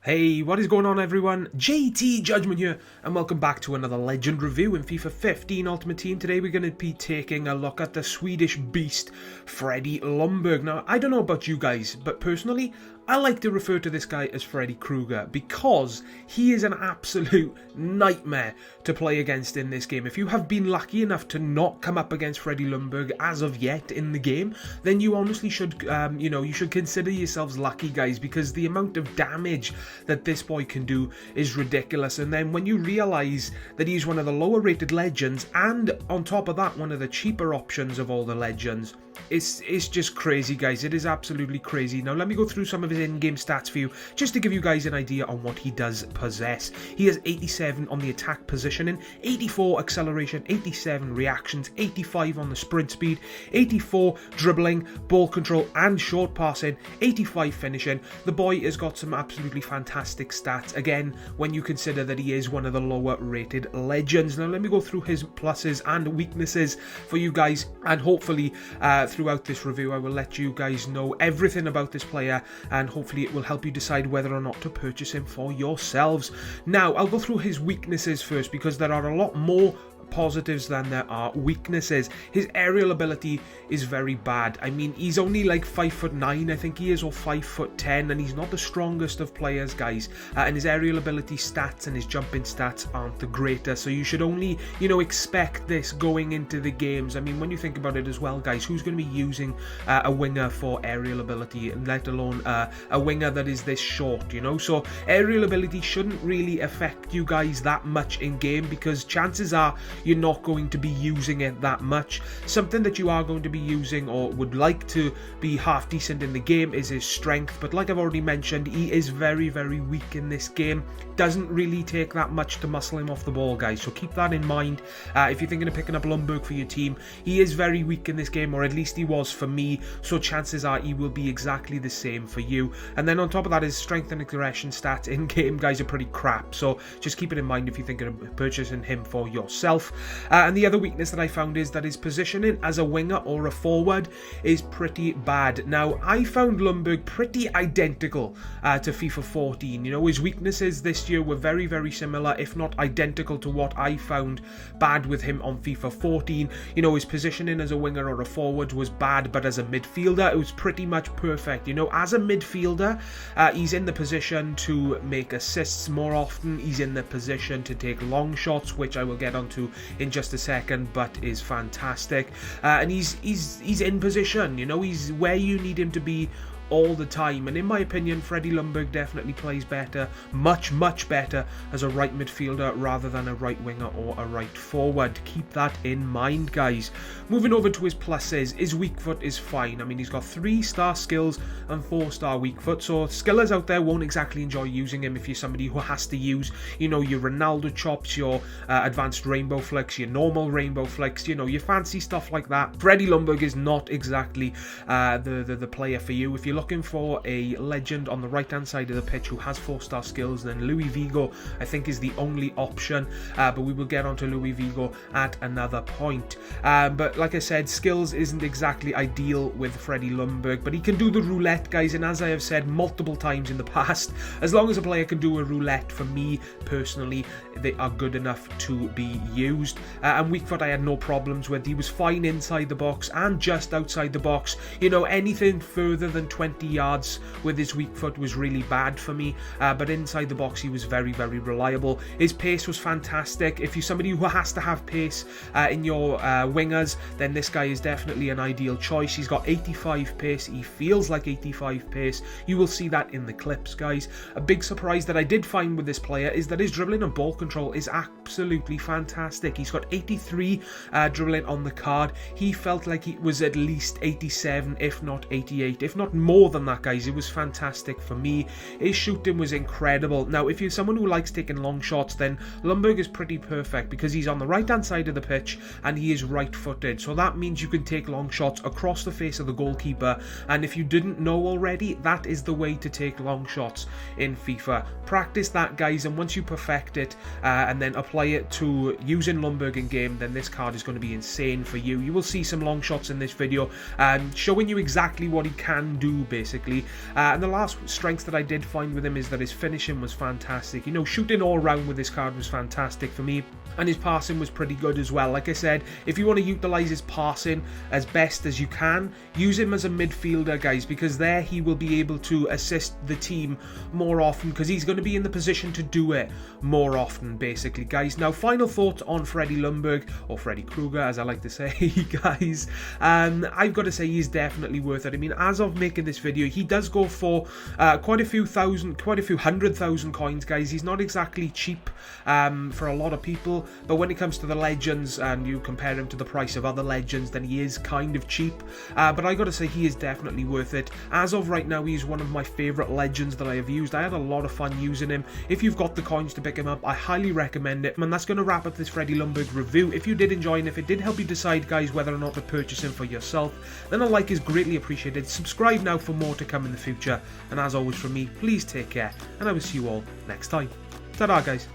Hey, what is going on everyone? JTJudgment here, and welcome back to another Legend review in FIFA 15 Ultimate Team. Today we're going to be taking a look at the Swedish beast, Freddie Ljungberg. Now, I don't know about you guys, but personally, I like to refer to this guy as Freddy Krueger because he is an absolute nightmare to play against in this game. If you have been lucky enough to not come up against Freddie Ljungberg as of yet in the game, then you honestly should, you should consider yourselves lucky, guys, because the amount of damage that this boy can do is ridiculous. And then when you realize that he's one of the lower rated legends, and on top of that, one of the cheaper options of all the legends, it's just crazy, guys. It is absolutely crazy. Now let me go through some of his in-game stats for you, just to give you guys an idea on what he does possess. He has 87 on the attack positioning, 84 acceleration, 87 reactions, 85 on the sprint speed, 84 dribbling, ball control and short passing, 85 finishing. The boy has got some absolutely fantastic stats, again, when you consider that he is one of the lower rated legends. Now let me go through his pluses and weaknesses for you guys, and hopefully throughout this review I will let you guys know everything about this player, and hopefully it will help you decide whether or not to purchase him for yourselves. Now I'll go through his weaknesses first, because there are a lot more positives than there are weaknesses. His aerial ability is very bad. I mean, he's only like 5'9", I think he is, or 5'10", and he's not the strongest of players, guys. And his aerial ability stats and his jumping stats aren't the greatest, so you should only, expect this going into the games. I mean, when you think about it as well, guys, who's going to be using a winger for aerial ability, let alone a winger that is this short, So aerial ability shouldn't really affect you guys that much in game, because chances are you're not going to be using it that much. Something that you are going to be using, or would like to be half decent in the game, is his strength. But like I've already mentioned, he is very, very weak in this game. Doesn't really take that much to muscle him off the ball, guys. So keep that in mind if you're thinking of picking up Ljungberg for your team. He is very weak in this game, or at least he was for me. So chances are he will be exactly the same for you. And then on top of that, his strength and aggression stats in game, guys, are pretty crap. So just keep it in mind if you're thinking of purchasing him for yourself. And the other weakness that I found is that his positioning as a winger or a forward is pretty bad. Now, I found Ljungberg pretty identical to FIFA 14. His weaknesses this year were very, very similar, if not identical, to what I found bad with him on FIFA 14. His positioning as a winger or a forward was bad, but as a midfielder, it was pretty much perfect. As a midfielder, he's in the position to make assists more often. He's in the position to take long shots, which I will get onto in just a second, but is fantastic. And he's in position, he's where you need him to be all the time. And in my opinion, Freddie Ljungberg definitely plays better, much better, as a right midfielder rather than a right winger or a right forward. Keep that in mind, guys. Moving over to his pluses, his weak foot is fine. I mean, he's got 3-star skills and 4-star weak foot, so skillers out there won't exactly enjoy using him if you're somebody who has to use, your Ronaldo chops, your advanced rainbow flicks, your normal rainbow flicks, your fancy stuff like that. Freddie Ljungberg is not exactly the player for you. If you're looking for a legend on the right hand side of the pitch who has 4-star skills, then Louis Vigo I think is the only option, but we will get onto Louis Vigo at another point. But like I said, skills isn't exactly ideal with Freddie Ljungberg, but he can do the roulette, guys, and as I have said multiple times in the past, as long as a player can do a roulette, for me personally, they are good enough to be used. And weak foot I had no problems with. He was fine inside the box and just outside the box. Anything further than 20 yards with his weak foot was really bad for me, but inside the box he was very, very reliable. His pace was fantastic. If you're somebody who has to have pace in your wingers, then this guy is definitely an ideal choice. He's got 85 pace. He feels like 85 pace. You will see that in the clips, guys. A big surprise that I did find with this player is that his dribbling and ball control is absolutely fantastic. He's got 83 dribbling on the card. He felt like he was at least 87, if not 88, if not more than that, guys. It was fantastic for me. His shooting was incredible. Now, if you're someone who likes taking long shots, then Ljungberg is pretty perfect, because he's on the right hand side of the pitch and he is right footed, so that means you can take long shots across the face of the goalkeeper. And if you didn't know already, that is the way to take long shots in FIFA. Practice that, guys, and once you perfect it and then apply it to using Ljungberg in game, then this card is going to be insane for you. You will see some long shots in this video showing you exactly what he can do basically. And the last strength that I did find with him is that his finishing was fantastic. You know, shooting all round with this card was fantastic for me. And his passing was pretty good as well. Like I said, if you want to utilise his passing as best as you can, use him as a midfielder, guys, because there he will be able to assist the team more often, because he's going to be in the position to do it more often, basically, guys. Now, final thoughts on Freddie Ljungberg, or Freddy Krueger, as I like to say, guys. I've got to say he's definitely worth it. I mean, as of making this video, he does go for quite a few 100,000 coins, guys. He's not exactly cheap for a lot of people. But when it comes to the legends and you compare him to the price of other legends, then he is kind of cheap. But I gotta say, he is definitely worth it. As of right now, he's one of my favourite legends that I have used. I had a lot of fun using him. If you've got the coins to pick him up, I highly recommend it. And that's going to wrap up this Freddie Ljungberg review. If you did enjoy and if it did help you decide, guys, whether or not to purchase him for yourself, then a like is greatly appreciated. Subscribe now for more to come in the future. And as always from me, please take care. And I will see you all next time. Ta-da, guys.